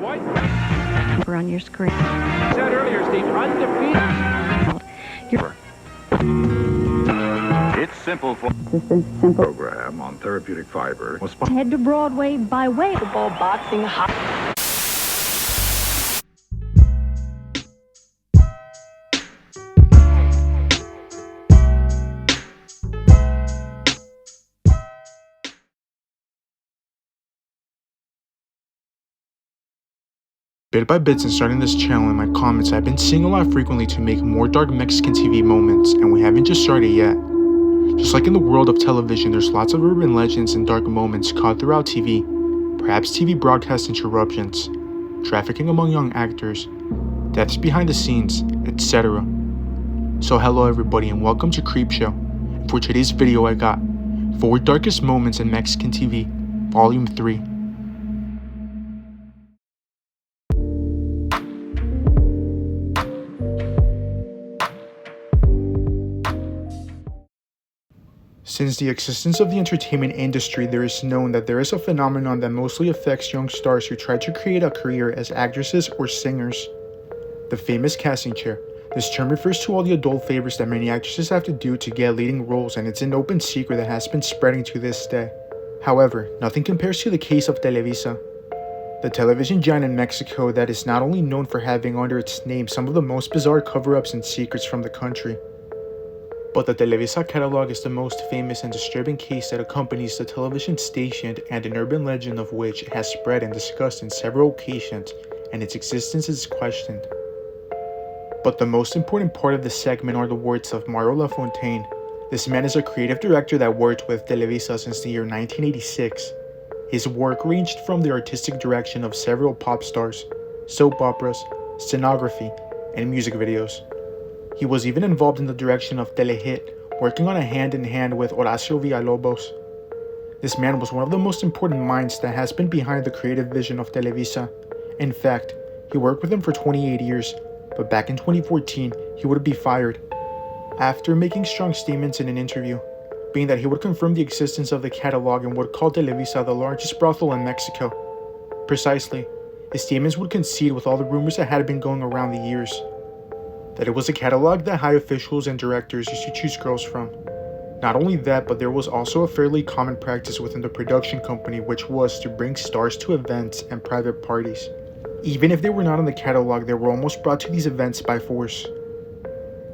white. On your screen. Said earlier, Steve, undefeated. It's simple for This is simple. program on therapeutic fiber was Head to Broadway by way. Football, boxing, Bit by bit since starting this channel in my comments, I've been seeing a lot frequently to make more dark Mexican TV moments, and we haven't just started yet. Just like in the world of television, there's lots of urban legends and dark moments caught throughout TV, perhaps TV broadcast interruptions, trafficking among young actors, deaths behind the scenes, etc. So hello everybody and welcome to Creepshow. And for today's video I got 4 darkest moments in Mexican TV, Volume 3. Since the existence of the entertainment industry, there is known that there is a phenomenon that mostly affects young stars who try to create a career as actresses or singers. The famous casting chair. This term refers to all the adult favors that many actresses have to do to get leading roles, and it's an open secret that has been spreading to this day. However, nothing compares to the case of Televisa, the television giant in Mexico that is not only known for having under its name some of the most bizarre cover-ups and secrets from the country, but the Televisa catalog is the most famous and disturbing case that accompanies the television station, and an urban legend of which has spread and discussed in several occasions, and its existence is questioned. But the most important part of this segment are the words of Mario Lafontaine. This man is a creative director that worked with Televisa since the year 1986. His work ranged from the artistic direction of several pop stars, soap operas, scenography, and music videos. He was even involved in the direction of Telehit, working on a hand-in-hand with Horacio Villalobos. This man was one of the most important minds that has been behind the creative vision of Televisa. In fact, he worked with him for 28 years, but back in 2014, he would be fired, after making strong statements in an interview, being that he would confirm the existence of the catalog and would call Televisa the largest brothel in Mexico. Precisely, his statements would concede with all the rumors that had been going around the years, that it was a catalog that high officials and directors used to choose girls from. Not only that, but there was also a fairly common practice within the production company, which was to bring stars to events and private parties. Even if they were not in the catalog, they were almost brought to these events by force.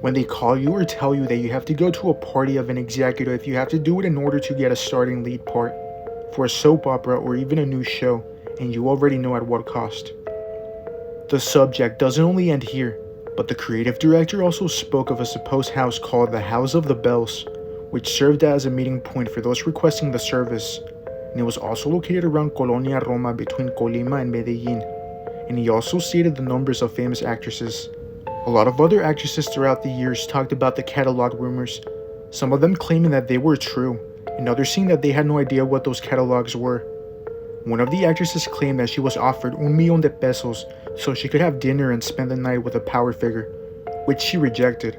When they call you or tell you that you have to go to a party of an executive, you have to do it in order to get a starting lead part for a soap opera or even a new show, and you already know at what cost. The subject doesn't only end here, but the creative director also spoke of a supposed house called the House of the Bells, which served as a meeting point for those requesting the service, and it was also located around Colonia Roma between Colima and Medellin, and he also stated the numbers of famous actresses. A lot of other actresses throughout the years talked about the catalog rumors, some of them claiming that they were true, and others saying that they had no idea what those catalogs were. One of the actresses claimed that she was offered 1,000,000 de pesos so she could have dinner and spend the night with a power figure, which she rejected,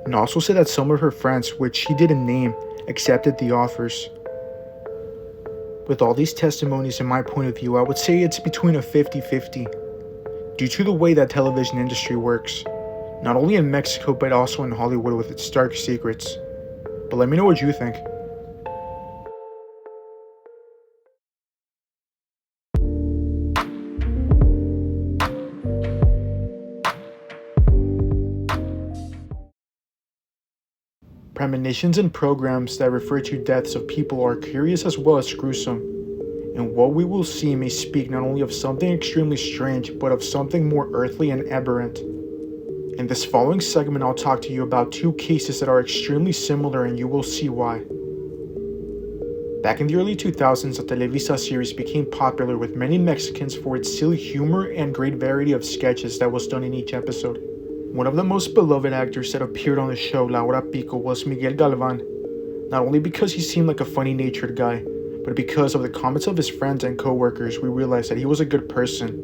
and also said that some of her friends, which she didn't name, accepted the offers. With all these testimonies in my point of view, I would say it's between a 50-50, due to the way that television industry works, not only in Mexico but also in Hollywood with its dark secrets. But let me know what you think. Premonitions and programs that refer to deaths of people are curious as well as gruesome, and what we will see may speak not only of something extremely strange, but of something more earthly and aberrant. In this following segment, I'll talk to you about 2 cases that are extremely similar, and you will see why. Back in the early 2000s, the Televisa series became popular with many Mexicans for its silly humor and great variety of sketches that was done in each episode. One of the most beloved actors that appeared on the show, La Hora Pico, was Miguel Galvan, not only because he seemed like a funny-natured guy, but because of the comments of his friends and co-workers, we realized that he was a good person.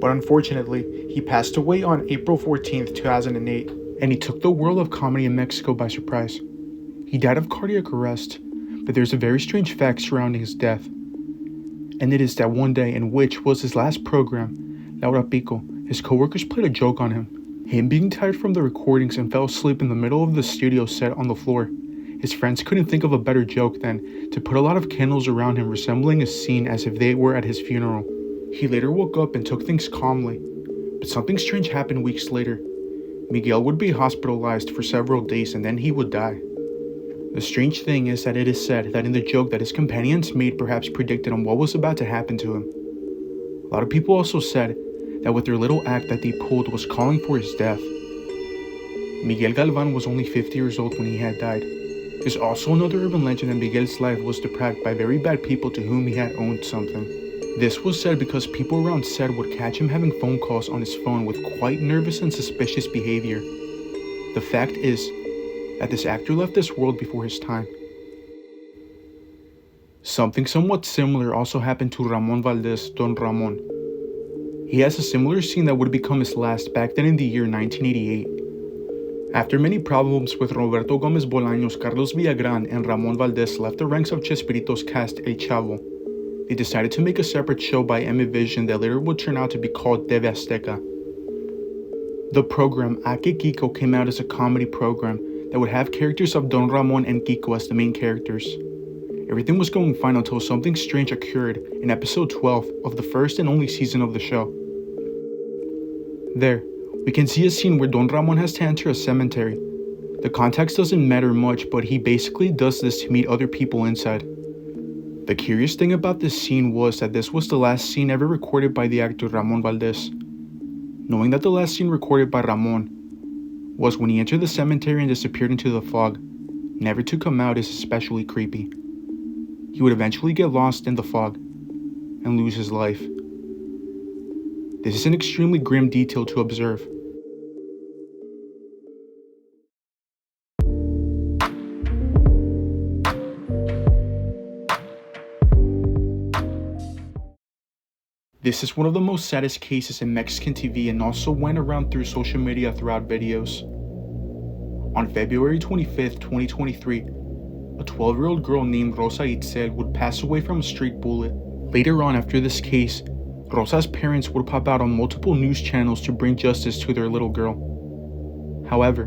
But unfortunately, he passed away on April 14th, 2008, and he took the world of comedy in Mexico by surprise. He died of cardiac arrest, but there's a very strange fact surrounding his death. and it is that one day in which was his last program, Laura Pico, his coworkers played a joke on him being tired from the recordings and fell asleep in the middle of the studio set on the floor. His friends couldn't think of a better joke than to put a lot of candles around him, resembling a scene as if they were at his funeral. He later woke up and took things calmly, but something strange happened weeks later. Miguel would be hospitalized for several days and then he would die. The strange thing is that it is said that in the joke that his companions made perhaps predicted on what was about to happen to him. A lot of people also said that with their little act that they pulled was calling for his death. Miguel Galvan was only 50 years old when he had died. There's also another urban legend that Miguel's life was deprived by very bad people to whom he had owed something. This was said because people around said would catch him having phone calls on his phone with quite nervous and suspicious behavior. The fact is that this actor left this world before his time. Something somewhat similar also happened to Ramon Valdez, Don Ramon. He has a similar scene that would become his last back then in the year 1988. After many problems with Roberto Gomez Bolaños, Carlos Villagran, and Ramon Valdez left the ranks of Chespirito's cast El Chavo, they decided to make a separate show by Emivision that later would turn out to be called TV Azteca. The program, Ake Kiko, came out as a comedy program that would have characters of Don Ramon and Kiko as the main characters. Everything was going fine until something strange occurred in episode 12 of the first and only season of the show. There, we can see a scene where Don Ramon has to enter a cemetery. The context doesn't matter much, but he basically does this to meet other people inside. The curious thing about this scene was that this was the last scene ever recorded by the actor Ramon Valdez. Knowing that the last scene recorded by Ramon was when he entered the cemetery and disappeared into the fog, never to come out is especially creepy. He would eventually get lost in the fog and lose his life. This is an extremely grim detail to observe. This is one of the most saddest cases in Mexican TV and also went around through social media throughout videos. On February 25th, 2023, a 12-year-old girl named Rosa Itzel would pass away from a street bullet. Later on after this case, Rosa's parents would pop out on multiple news channels to bring justice to their little girl. However,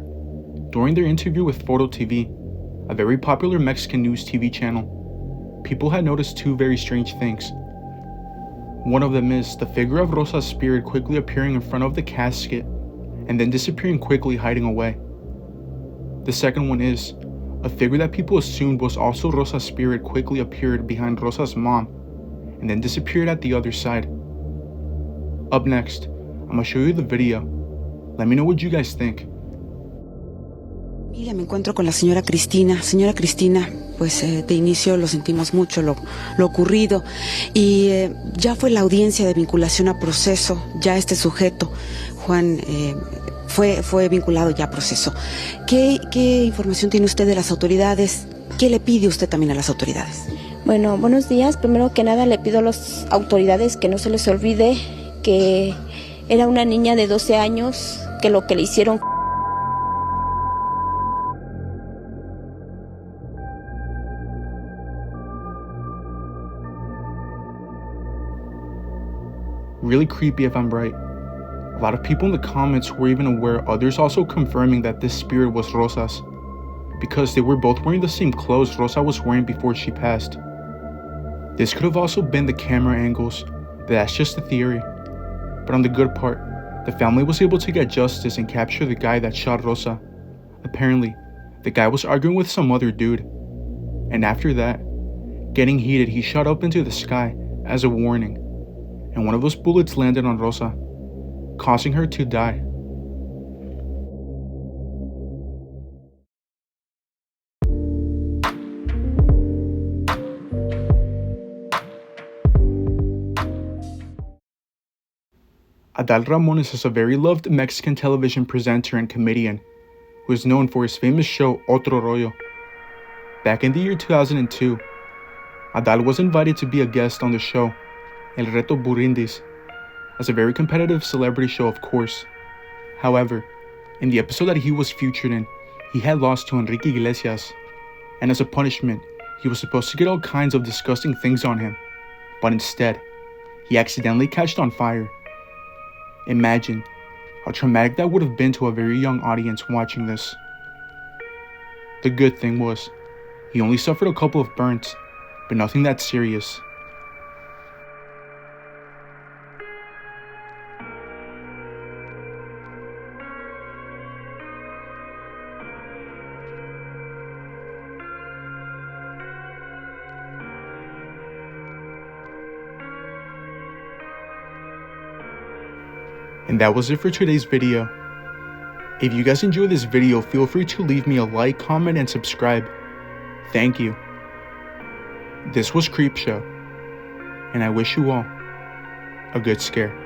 during their interview with Photo TV, a very popular Mexican news TV channel, people had noticed two very strange things. One of them is the figure of Rosa's spirit quickly appearing in front of the casket and then disappearing quickly, hiding away. The second one is a figure that people assumed was also Rosa's spirit quickly appeared behind Rosa's mom and then disappeared at the other side. Up next, I'm gonna show you the video. Let me know what you guys think. Me encuentro con la señora Cristina. Señora Cristina, pues de inicio lo sentimos mucho, lo ocurrido, y ya fue la audiencia de vinculación a proceso. Ya este sujeto, Juan, fue vinculado ya a proceso. ¿Qué información tiene usted de las autoridades? ¿Qué le pide usted también a las autoridades? Bueno, buenos días. Primero que nada le pido a las autoridades que no se les olvide que era una niña de 12 años, que lo que le hicieron... Really creepy if I'm right. A lot of people in the comments were even aware, others also confirming that this spirit was Rosa's, because they were both wearing the same clothes Rosa was wearing before she passed. This could have also been the camera angles, but that's just a theory. But on the good part, the family was able to get justice and capture the guy that shot Rosa. Apparently, the guy was arguing with some other dude, and after that, getting heated, he shot up into the sky as a warning, and one of those bullets landed on Rosa, causing her to die. Adal Ramones is a very loved Mexican television presenter and comedian who is known for his famous show Otro Rollo. Back in the year 2002, Adal was invited to be a guest on the show El Reto Burindis, as a very competitive celebrity show, of course. However, in the episode that he was featured in, he had lost to Enrique Iglesias, and as a punishment, he was supposed to get all kinds of disgusting things on him, but instead, he accidentally catched on fire. Imagine how traumatic that would have been to a very young audience watching this. The good thing was, he only suffered a couple of burns, but nothing that serious. And that was it for today's video. If you guys enjoyed this video, feel free to leave me a like, comment, and subscribe. Thank you. This was Creepshow, and I wish you all a good scare.